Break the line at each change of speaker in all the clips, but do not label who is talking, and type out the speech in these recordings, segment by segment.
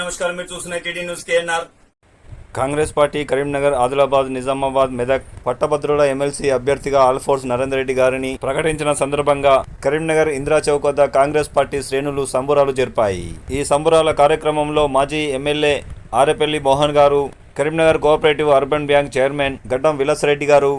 నమస్కారం, మీరు చూస్తున్న TD news KNR.
Congress party Karimnagar, Adilabad, Nizamabad, Medak పట్టభద్రుల ఎమ్మెల్సీ అభ్యర్థిగా ఆల్ఫోర్స్ నరేందర్ రెడ్డి గారిని ప్రకటించిన సందర్భంగా కరీంనగర్ ఇందిరా చౌక్ వద్ద కాంగ్రెస్ పార్టీ శ్రేణులు సంబురాలు జరిపాయి. ఈ సంబురాల కార్యక్రమంలో మాజీ ఎమ్మెల్యే ఆరేపల్లి మోహన్ గారు, Karimnagar cooperative urban bank chairman గడ్డం విలాస్ రెడ్డి గారు,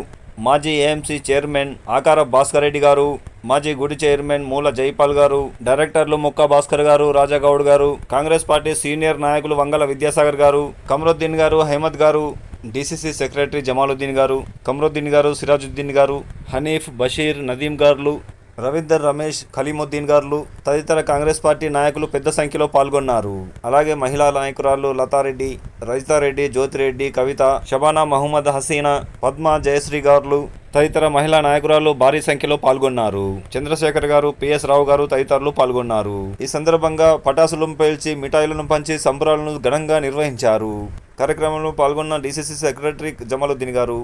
మాజీ ఏఎంసీ చైర్మన్ ఆకార భాస్కర్ రెడ్డి గారు, మాజీ గుడి చైర్మన్ మూల జైపాల్ గారు, డైరెక్టర్లు ముక్కా భాస్కర్ గారు, రాజాగౌడ్ గారు, కాంగ్రెస్ పార్టీ సీనియర్ నాయకులు వంగల విద్యాసాగర్ గారు, కమరుద్దీన్ గారు, అహ్మద్ గారు, డీసీసీ సెక్రటరీ జమాలుద్దీన్ గారు, కమరుద్దీన్ గారు, సిరాజుద్దీన్ గారు, హనీఫ్, బషీర్, నదీం గారు, రవీందర్, రమేష్, ఖలీముద్దీన్ గారు తదితర కాంగ్రెస్ పార్టీ నాయకులు పెద్ద సంఖ్యలో పాల్గొన్నారు. అలాగే మహిళా నాయకురాలు లతారెడ్డి, రజితారెడ్డి, జ్యోతిరెడ్డి, కవిత, షబానా, మహమ్మద్ హసీనా, పద్మ, జయశ్రీ గారు తదితర మహిళా నాయకురాలు భారీ సంఖ్యలో పాల్గొన్నారు. చంద్రశేఖర్ గారు, పిఎస్ రావు గారు తదితరులు పాల్గొన్నారు. ఈ సందర్భంగా పటాసులను పేల్చి మిఠాయిలను పంచి సంబరాలను ఘనంగా నిర్వహించారు. కార్యక్రమంలో పాల్గొన్న డీసీసీ సెక్రటరీ జమాలుద్దీన్ గారు,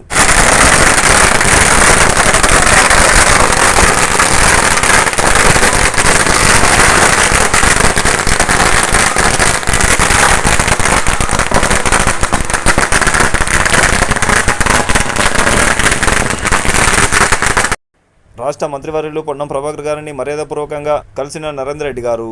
రాష్ట్ర మంత్రివర్యులు పొన్నం ప్రభాకర్ గారిని మర్యాదపూర్వకంగా కలిసిన నరేందర్ రెడ్డి గారు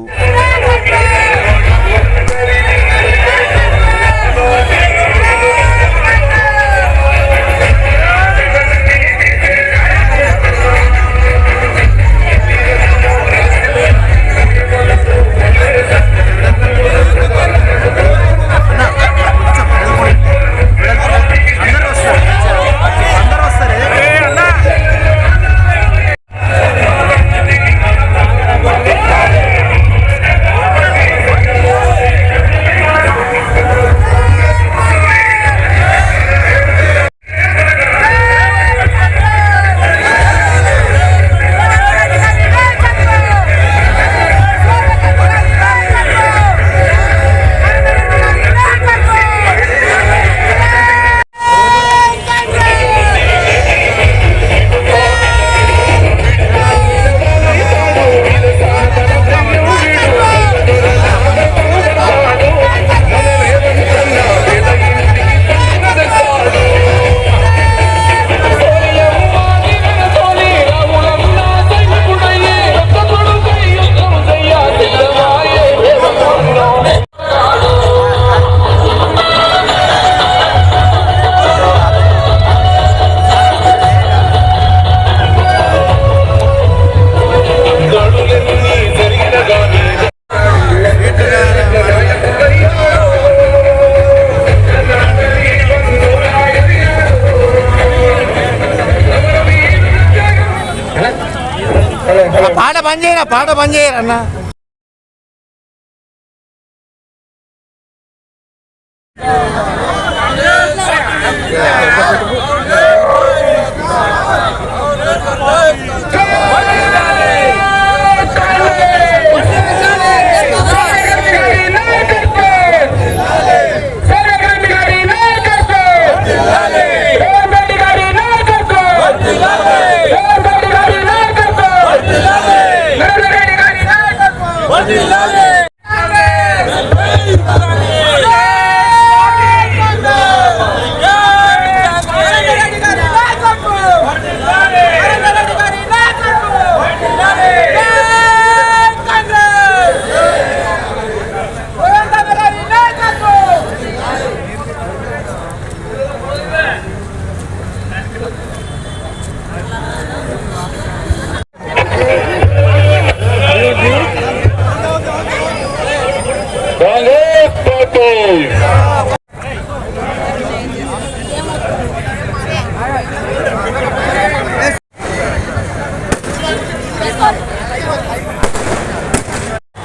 పాట బంద్ చేయరన్నా.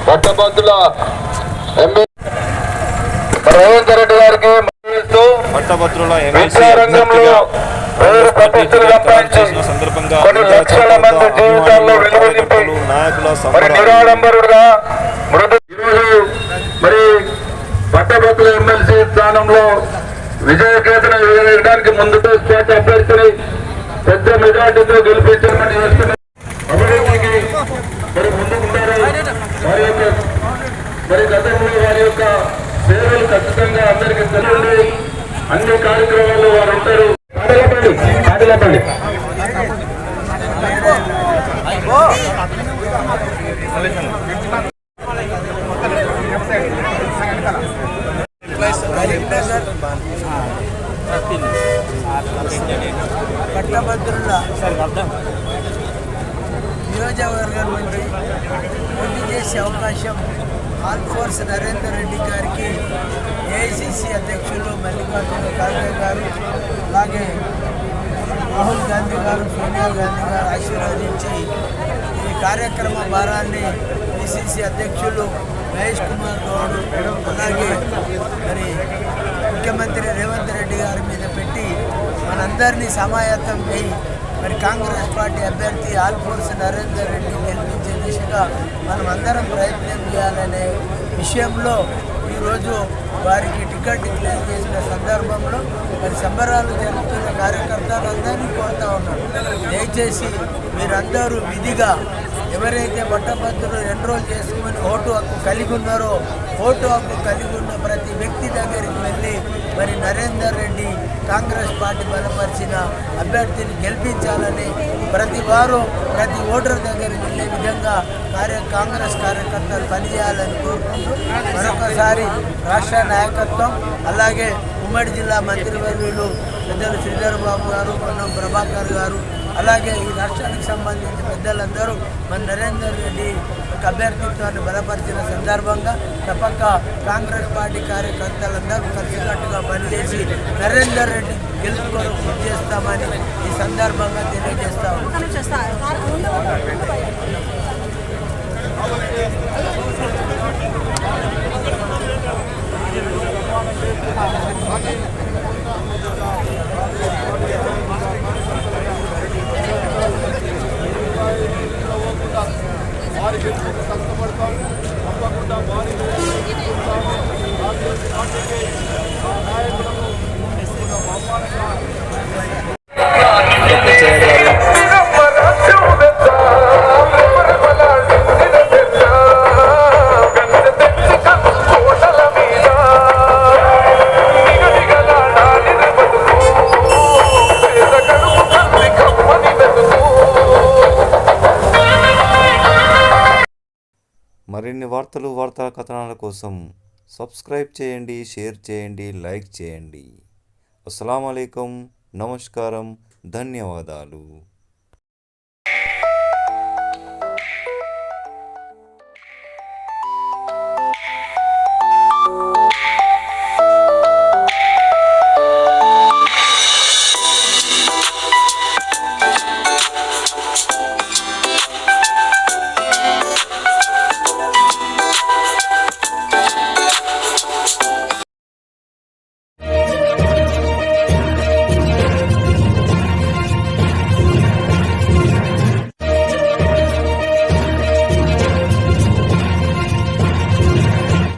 పట్టభద్రుల నరేందర్ రెడ్డి గారికి
పట్టభద్రుల ఎమ్మెల్సీ అభ్యర్థిగా సందర్భంగా
కొన్ని లక్షల మంది జీవితాల్లో వెలుగునింపి మరి నిరాడంబరుడుగా మరి పట్టభద్రుల ఎమ్మెల్సీ స్థానంలో విజయకేతన వేయడానికి ముందుకు స్టేట్ అభ్యర్థిని పెద్ద మెజార్టీతో గెలిపించాలని అభివృద్ధికి మరి ముందుకుంటారు. మరి గతంలో వారి యొక్క సేవ అన్ని కార్యక్రమాల్లో వారు ఉంటారు. ఆడలేపండి.
పట్టభద్రుల నియోజకవర్గం నుంచి పోటీ చేసే అవకాశం ఆల్ ఫోర్స్ నరేందర్ రెడ్డి గారికి ఏఐసిసి అధ్యక్షులు మల్లికార్జున ఖార్గే గారు, అలాగే రాహుల్ గాంధీ గారు, సోనియా గాంధీ గారు ఆశీర్వదించి ఈ కార్యక్రమ భారాన్ని పిసిసి అధ్యక్షులు మహేష్ కుమార్ గౌడ్, అలాగే మరి ముఖ్యమంత్రి రేవంత్ రెడ్డి గారి మీద పెట్టి మనందరినీ సమాయత్తం చేయి మరి కాంగ్రెస్ పార్టీ అభ్యర్థి ఆల్ ఫోర్స్ నరేందర్ రెడ్డి గెలిపించే దిశగా మనం అందరం ప్రయత్నం చేయాలనే విషయంలో ఈరోజు వారికి టికెట్ డిక్లేర్ చేసిన సందర్భంలో మరి సంబరాలు జరుపుతున్న కార్యకర్తలందరినీ కోరుతా ఉన్నాం. దయచేసి మీరందరూ విధిగా ఎవరైతే పట్టభద్రులు ఎన్రోల్ చేసుకుని ఓటు హక్కు కలిగి ఉన్నారో ఓటు హక్కు కలిగి ఉన్న ప్రతి వ్యక్తి దగ్గరికి వెళ్ళి మరి నరేందర్ రెడ్డి కాంగ్రెస్ పార్టీ బలపరిచిన అభ్యర్థిని గెలిపించాలని ప్రతి వారు ప్రతి ఓటర్ దగ్గరికి వెళ్ళే విధంగా కాంగ్రెస్ కార్యకర్తలు పనిచేయాలని కోరుకుంటూ మరొకసారి రాష్ట్ర నాయకత్వం, అలాగే ఉమ్మడి జిల్లా మంత్రివర్యులు పెద్దలు శ్రీధర్ బాబు గారు, పొన్నం ప్రభాకర్ గారు, అలాగే ఈ రాష్ట్రానికి సంబంధించిన పెద్దలందరూ మన నరేందర్ రెడ్డి అభ్యర్థిత్వాన్ని బలపరిచిన సందర్భంగా తప్పక కాంగ్రెస్ పార్టీ కార్యకర్తలందరూ కలిసికట్టుగా పనిచేసి నరేందర్ రెడ్డి గెలుపుకోవడం కృషి చేస్తామని ఈ సందర్భంగా తెలియజేస్తాము.
మరిన్ని వార్తా కథనాల కోసం సబ్స్క్రైబ్ చేయండి, షేర్ చేయండి, లైక్ చేయండి. అస్సలాము అలైకుం, నమస్కారం, ధన్యవాదాలు.